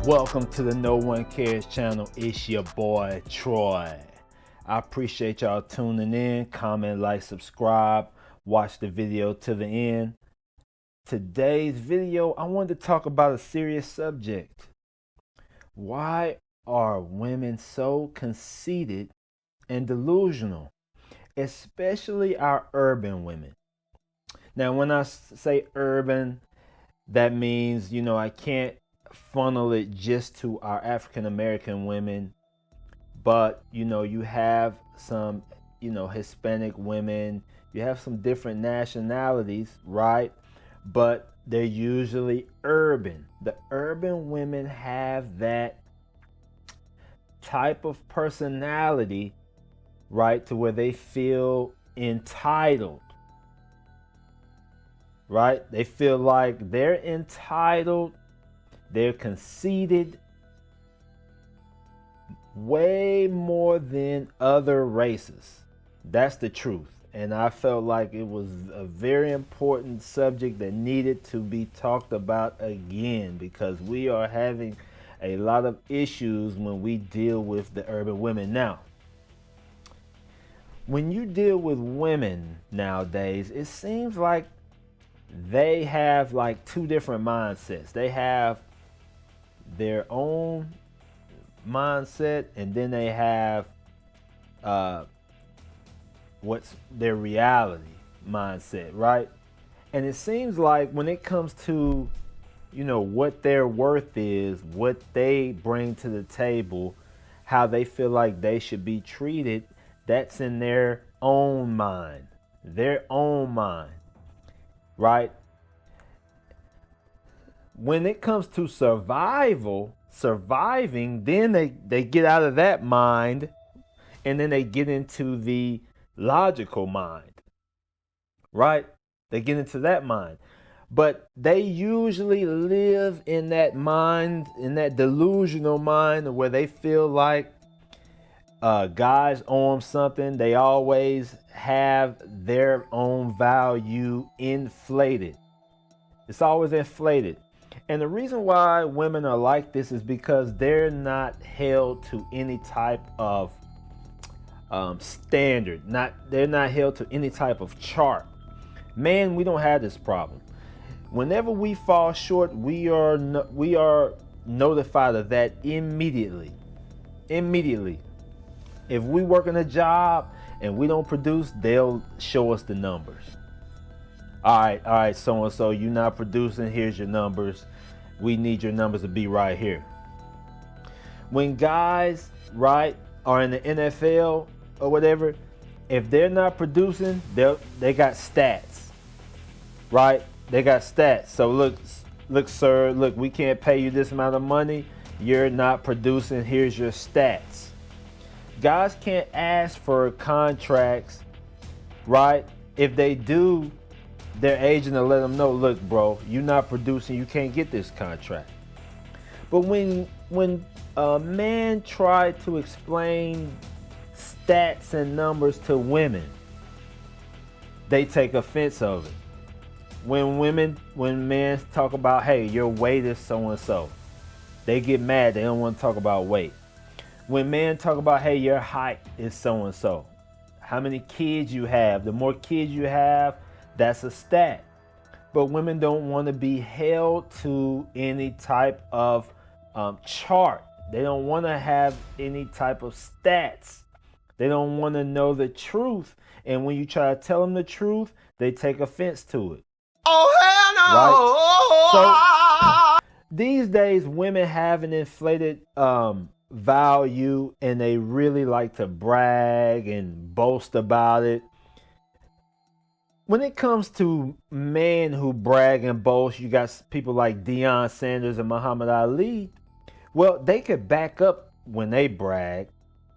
Welcome to the KnowONEcares channel. It's your boy Troy. I appreciate y'all tuning in. Comment, like, subscribe, watch the video to the end. Today's video, I wanted to talk about a serious subject. Why are women so conceited and delusional, especially our urban women? Now, when I say urban, that means, I can't funnel it just to our African American women, but you have some Hispanic women, you have some different nationalities, right? But they're usually urban. The urban women have that type of personality, right, to where they feel entitled, right? They feel like they're entitled. They're conceited way more than other races. That's the truth. And I felt like it was a very important subject that needed to be talked about again, because we are having a lot of issues when we deal with the urban women. Now, when you deal with women nowadays, it seems like they have like two different mindsets. They have their own mindset, and then they have what's their reality mindset, right? And it seems like when it comes to what their worth is, what they bring to the table, how they feel like they should be treated, that's in their own mind, right? When it comes to surviving, then they get out of that mind, and then they get into the logical mind, right? They get into that mind. But they usually live in that mind, in that delusional mind, where they feel like guys owe them something. They always have their own value inflated. It's always inflated. And the reason why women are like this is because they're not held to any type of standard. They're not held to any type of chart. Man, we don't have this problem. Whenever we fall short, we are notified of that immediately. If we work in a job and we don't produce, they'll show us the numbers. All right, so you're not producing, here's your numbers. We need your numbers to be right here. When guys, right, are in the NFL or whatever, if they're not producing, they got stats, right? They got stats. So look, sir, look, we can't pay you this amount of money. You're not producing, here's your stats. Guys can't ask for contracts, right? If they do, their agent will let them know, look, bro, you're not producing, you can't get this contract. But when a man tried to explain stats and numbers to women, they take offense of it. When men talk about, hey, your weight is so and so, they get mad. They don't want to talk about weight. When men talk about, hey, your height is so and so, how many kids you have, the more kids you have, that's a stat. But women don't want to be held to any type of chart. They don't want to have any type of stats. They don't want to know the truth. And when you try to tell them the truth, they take offense to it. Oh, hell no! Right? So these days, women have an inflated value, and they really like to brag and boast about it. When it comes to men who brag and boast, you got people like Deion Sanders and Muhammad Ali. Well, they could back up when they brag.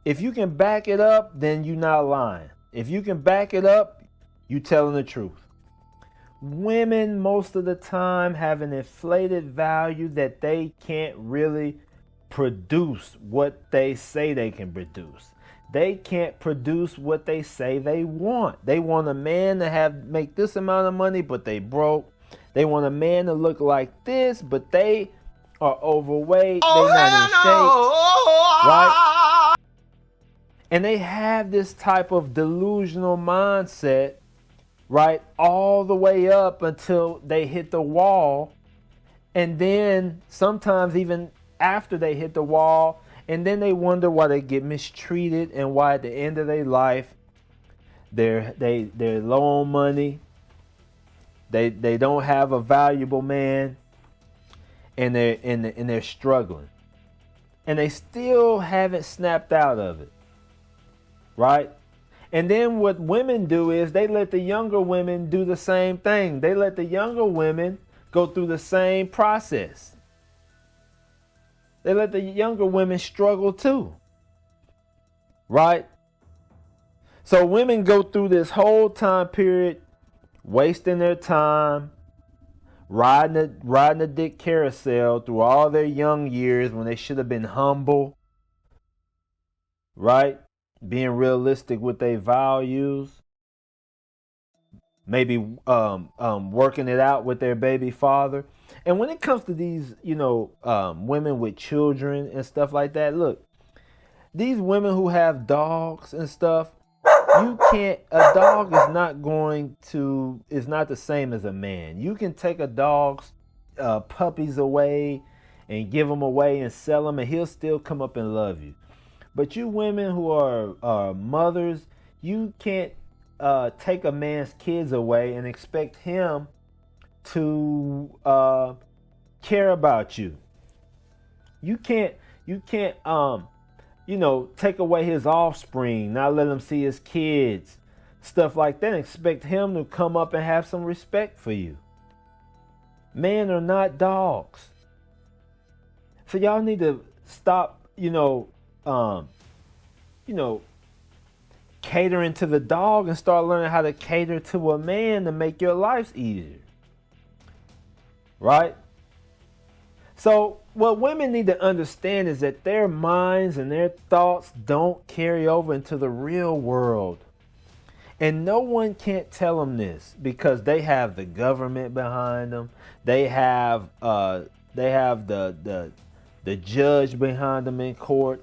If you can back it up, then you're not lying. If you can back it up, you're telling the truth. Women, most of the time, have an inflated value that they can't really produce what they say they can produce. They can't produce what they say they want. They want a man to make this amount of money, but they broke. They want a man to look like this, but they are overweight, they're not in shape, right? And they have this type of delusional mindset, right, all the way up until they hit the wall. And then sometimes even after they hit the wall, and then they wonder why they get mistreated and why at the end of their life they're low on money. They don't have a valuable man, and they're struggling. And they still haven't snapped out of it. Right? And then what women do is they let the younger women do the same thing. They let the younger women go through the same process. They let the younger women struggle too. Right? So women go through this whole time period wasting their time, riding the dick carousel through all their young years when they should have been humble. Right? Being realistic with their values, maybe working it out with their baby father. And when it comes to these, women with children and stuff like that, look, these women who have dogs and stuff, a dog is not the same as a man. You can take a dog's puppies away and give them away and sell them, and he'll still come up and love you. But you women who are mothers, you can't take a man's kids away and expect him to care about you. You can't take away his offspring, not let him see his kids, stuff like that, and expect him to come up and have some respect for you. Men are not dogs. So y'all need to stop, catering to the dog and start learning how to cater to a man to make your lives easier. Right? So what women need to understand is that their minds and their thoughts don't carry over into the real world. And no one can't tell them this because they have the government behind them. They have the judge behind them in court.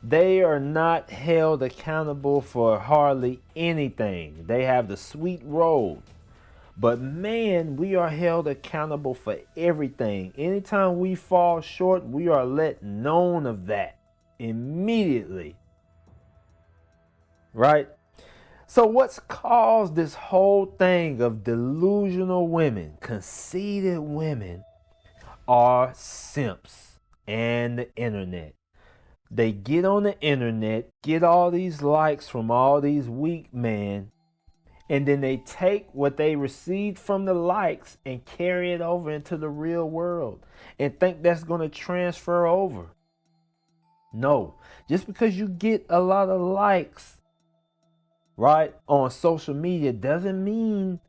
They are not held accountable for hardly anything. They have the sweet road. But man, we are held accountable for everything. Anytime we fall short, we are let known of that immediately. Right? So what's caused this whole thing of delusional women, conceited women, are simps and the internet. They get on the internet, get all these likes from all these weak men, and then they take what they received from the likes and carry it over into the real world and think that's going to transfer over. No, just because you get a lot of likes, right, on social media doesn't mean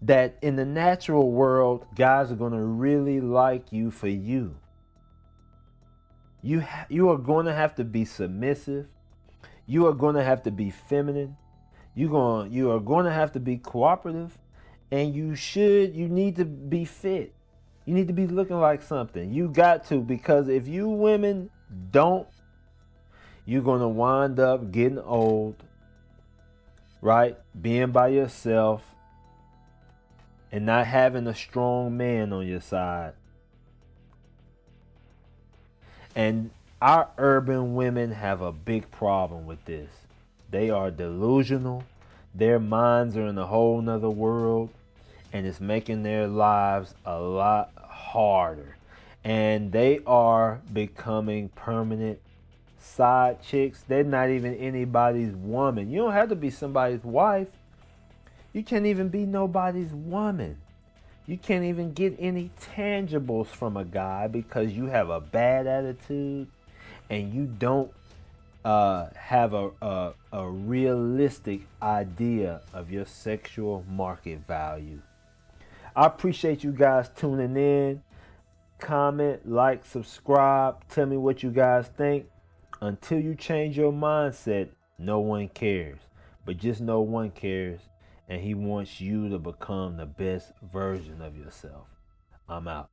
that in the natural world, guys are going to really like you for you. You are going to have to be submissive. You are going to have to be feminine. You are going to have to be cooperative, and you need to be fit. You need to be looking like something. You got to, because if you women don't, you're going to wind up getting old, right? Being by yourself and not having a strong man on your side. And our urban women have a big problem with this. They are delusional. Their minds are in a whole nother world, and it's making their lives a lot harder. And they are becoming permanent side chicks. They're not even anybody's woman. You don't have to be somebody's wife. You can't even be nobody's woman. You can't even get any tangibles from a guy because you have a bad attitude and you don't have a realistic idea of your sexual market value. I appreciate you guys tuning in. Comment, like, subscribe. Tell me what you guys think. Until you change your mindset, no one cares. But just know one cares, and he wants you to become the best version of yourself. I'm out.